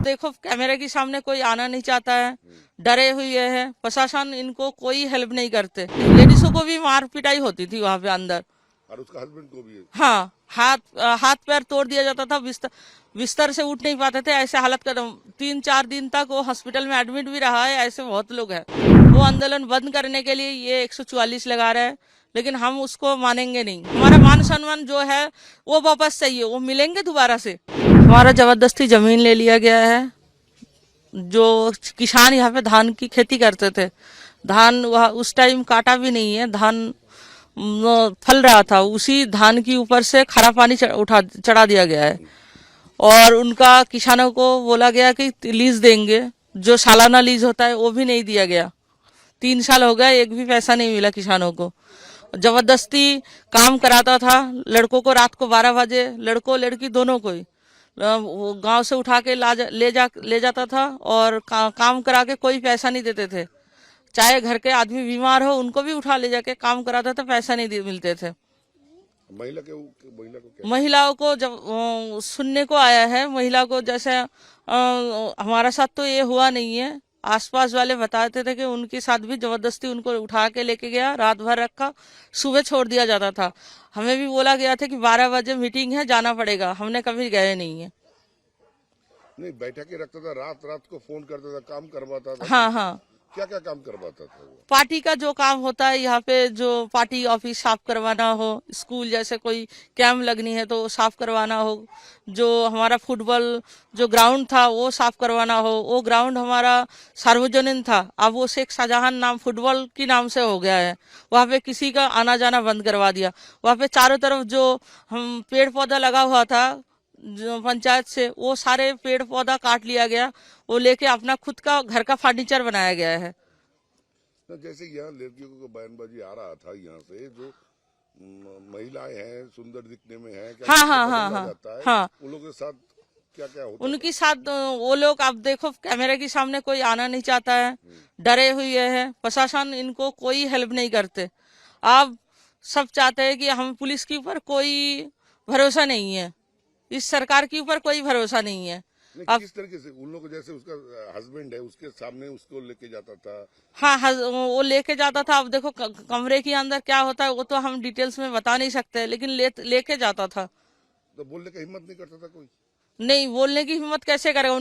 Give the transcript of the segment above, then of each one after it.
देखो कैमरे के सामने कोई आना नहीं चाहता है, डरे हुए हैं। प्रशासन इनको कोई हेल्प नहीं करते। लेडीजों को भी मार पिटाई होती थी वहां पे अंदर, और उसका हस्बैंड को भी। हाँ, हाथ पैर तोड़ दिया जाता था। बिस्तर से उठ नहीं पाते थे, ऐसे हालत कर 3-4 दिन तक वो हॉस्पिटल में एडमिट भी रहा है। ऐसे बहुत लोग हैं। वो आंदोलन बंद करने के लिए ये 144 लगा रहे हैं, लेकिन हम उसको मानेंगे नहीं। हमारा मान सम्मान जो है वो वापस चाहिए, वो मिलेंगे दोबारा से। हमारा जबरदस्ती जमीन ले लिया गया है। जो किसान यहाँ पे धान की खेती करते थे, धान वह उस टाइम काटा भी नहीं है, धान फल रहा था, उसी धान के ऊपर से खारा पानी चढ़ा दिया गया है। और उनका किसानों को बोला गया कि लीज देंगे, जो सालाना लीज होता है वो भी नहीं दिया गया। 3 साल हो गया, एक भी पैसा नहीं मिला किसानों को। जबरदस्ती काम कराता था लड़कों को, रात को 12 बजे लड़कों लड़की दोनों को ही वो गांव से उठा के ले जाता था और काम करा के कोई पैसा नहीं देते थे। चाहे घर के आदमी बीमार हो उनको भी उठा ले जाके काम कराता था, पैसा नहीं मिलते थे। महिलाओं को जब सुनने को आया है, महिला को जैसे हमारा साथ तो ये हुआ नहीं है, आसपास वाले बताते थे कि उनके साथ भी जबरदस्ती उनको उठा के लेके गया, रात भर रखा, सुबह छोड़ दिया जाता था। हमें भी बोला गया था कि 12 बजे मीटिंग है, जाना पड़ेगा। हमने कभी गए नहीं है। नहीं, बैठा के रखता था, रात रात को फोन करता था, काम करवाता था। हाँ हाँ, क्या क्या काम करवाता था वो? पार्टी का जो काम होता है यहाँ पे, जो पार्टी ऑफिस साफ करवाना हो, स्कूल जैसे कोई कैंप लगनी है तो साफ करवाना हो, जो हमारा फुटबॉल जो ग्राउंड था वो साफ करवाना हो। वो ग्राउंड हमारा सार्वजनिक था, अब वो शेख शाहजहां नाम फुटबॉल के नाम से हो गया है। वहाँ पे किसी का आना जाना बंद करवा दिया। वहाँ पे चारों तरफ जो हम पेड़ पौधा लगा हुआ था जो पंचायत से, वो सारे पेड़ पौधा काट लिया गया। वो लेके अपना खुद का घर का फर्नीचर बनाया गया है। जैसे यहाँ लड़कियों को बयानबाजी आ रहा था, यहाँ से जो महिलाएं हैं सुंदर दिखने में हैं, क्या हाँ हाँ हाँ हाँ हाँ, उन लोगों के साथ क्या क्या होता उनके साथ वो लोग, अब देखो कैमरे के सामने कोई आना नहीं चाहता है, डरे हुए हैं। प्रशासन इनको कोई हेल्प नहीं करते। अब सब चाहते हैं कि हम पुलिस के ऊपर कोई भरोसा नहीं है, इस सरकार के ऊपर कोई भरोसा नहीं है। अब किस तरीके से उन लोग, जैसे उसका हस्बैंड है उसके सामने उसको लेके जाता था? हाँ, वो लेके जाता था। अब देखो कमरे के अंदर क्या होता है वो तो हम डिटेल्स में बता नहीं सकते, लेकिन लेके जाता था। तो बोलने का हिम्मत नहीं करता था कोई? नहीं, बोलने की हिम्मत कैसे करेगा?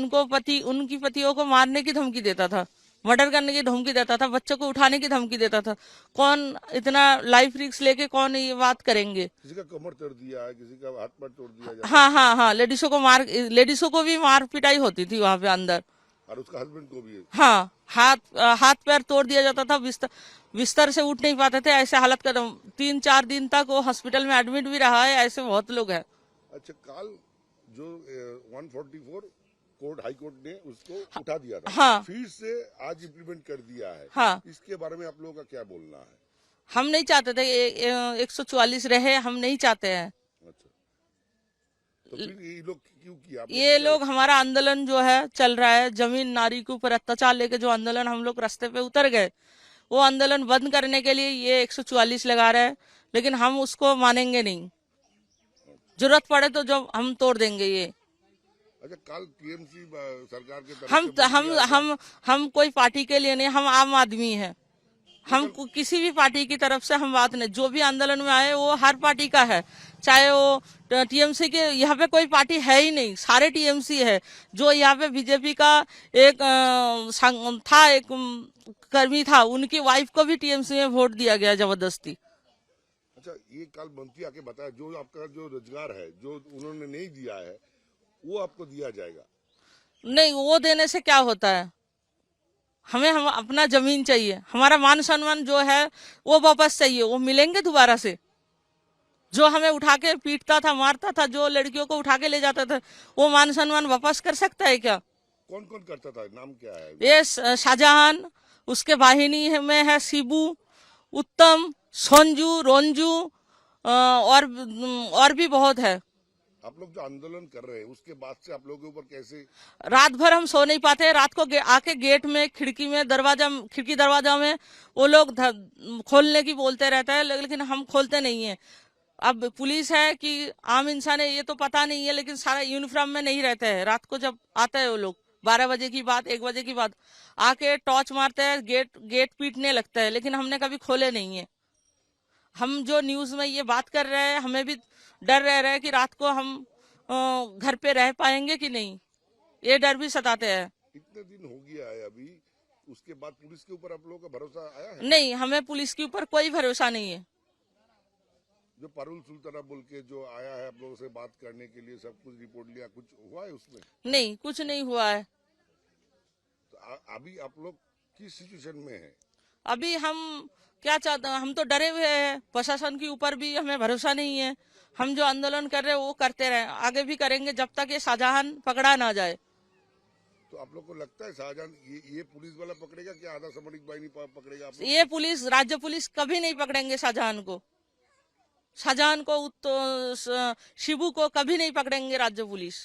उनकी पतियों को मारने की धमकी देता था, मर्डर करने की धमकी देता था, बच्चों को उठाने की धमकी देता था। कौन इतना लाइफ रिस्क लेके कौन ये बात करेंगे? किसी का कमर तोड़ दिया है, किसी का हाथ पैर तोड़ दिया। हाँ हाँ हाँ, लेडीजों को भी मार पिटाई होती थी वहां पे अंदर, और उसका हस्बैंड को भी। हाँ, हाथ पैर तोड़ दिया जाता था। बिस्तर से उठ नहीं पाते थे, ऐसे हालत कर 3-4 दिन तक वो हॉस्पिटल में एडमिट भी रहा है। ऐसे बहुत लोग हैं। अच्छा, कल जो 144 कोर्ट हाई कोर्ट ने उसको उठा दिया था, हाँ, फिर से आज इम्प्लीमेंट कर दिया है। हाँ, इसके बारे में आप लोगों का क्या बोलना है? हम नहीं चाहते थे 144 रहे, हम नहीं चाहते हैं। अच्छा, तो फिर ये लोग क्यों किया? ये लोग हमारा आंदोलन जो है चल रहा है, जमीन नारी के ऊपर अत्याचार लेके जो आंदोलन हम लोग रास्ते पे उतर गए, वो आंदोलन बंद करने के लिए ये 144 लगा रहे हैं, लेकिन हम उसको मानेंगे नहीं। जरूरत पड़े तो जो हम तोड़ देंगे ये। अच्छा, कल टीएमसी सरकार के तरफ हम कोई पार्टी के लिए नहीं, हम आम आदमी हैं। हम किसी भी पार्टी की तरफ से हम बात नहीं। जो भी आंदोलन में आए वो हर पार्टी का है, चाहे वो टीएमसी के, यहाँ पे कोई पार्टी है ही नहीं, सारे टीएमसी है। जो यहाँ पे बीजेपी का एक था, एक कर्मी था, उनकी वाइफ को भी टीएमसी में वोट दिया गया जबरदस्ती। अच्छा, ये कल मंत्री आके बताया जो आपका जो रोजगार है जो उन्होंने नहीं दिया है वो आपको दिया जाएगा। नहीं, वो देने से क्या होता है? हम अपना जमीन चाहिए, हमारा मान सम्मान जो है वो वापस चाहिए, वो मिलेंगे दोबारा से। जो हमें उठा के पीटता था, मारता था, जो लड़कियों को उठा के ले जाता था, वो मान सम्मान वापस कर सकता है क्या? कौन कौन करता था? नाम क्या है? ये शाहजहां, उसके वाहिनी में है शिबू, उत्तम, संजू, रंजू, और भी बहुत है। आप लोग जो आंदोलन कर रहे हैं उसके बाद से आप लोगों के ऊपर कैसे? रात भर हम सो नहीं पाते। रात को आके गेट में, खिड़की दरवाजा में वो लोग खोलने की बोलते रहता है, लेकिन हम खोलते नहीं है। अब पुलिस है कि आम इंसान है ये तो पता नहीं है, लेकिन सारा यूनिफॉर्म में नहीं रहते हैं। रात को जब आते हैं वो लोग 12 बजे की बात, 1 बजे की बात, आके टॉर्च मारते हैं, गेट पीटने लगता है, लेकिन हमने कभी खोले नहीं है। हम जो न्यूज में ये बात कर रहे हैं, हमें भी डर रह रहा है कि रात को हम घर पे रह पाएंगे कि नहीं, ये डर भी सताते हैं। इतने दिन हो गया है अभी, उसके बाद पुलिस के ऊपर आप लोगों का भरोसा आया है? नहीं, हमें पुलिस के ऊपर कोई भरोसा नहीं है। जो पारुल सुल्ताना बोल के जो आया है आप लोगों से बात करने के लिए, सब कुछ रिपोर्ट लिया, कुछ हुआ है उसमें? नहीं, कुछ नहीं हुआ है। तो अभी आप लोग किस सिचुएशन में है? अभी हम क्या चाहते हैं, हम तो डरे हुए हैं, प्रशासन के ऊपर भी हमें भरोसा नहीं है। हम जो आंदोलन कर रहे हैं वो करते रहे, आगे भी करेंगे जब तक ये शाहजहान पकड़ा ना जाए। तो आप लोग को लगता है शाहजहान ये पुलिस वाला पकड़ेगा क्या, आधा सामरिक बाहिनी पकड़ेगा आप लोग? ये पुलिस, राज्य पुलिस कभी नहीं पकड़ेंगे शाहजहान को। शाहजहान को तो शिबू को कभी नहीं पकड़ेंगे राज्य पुलिस।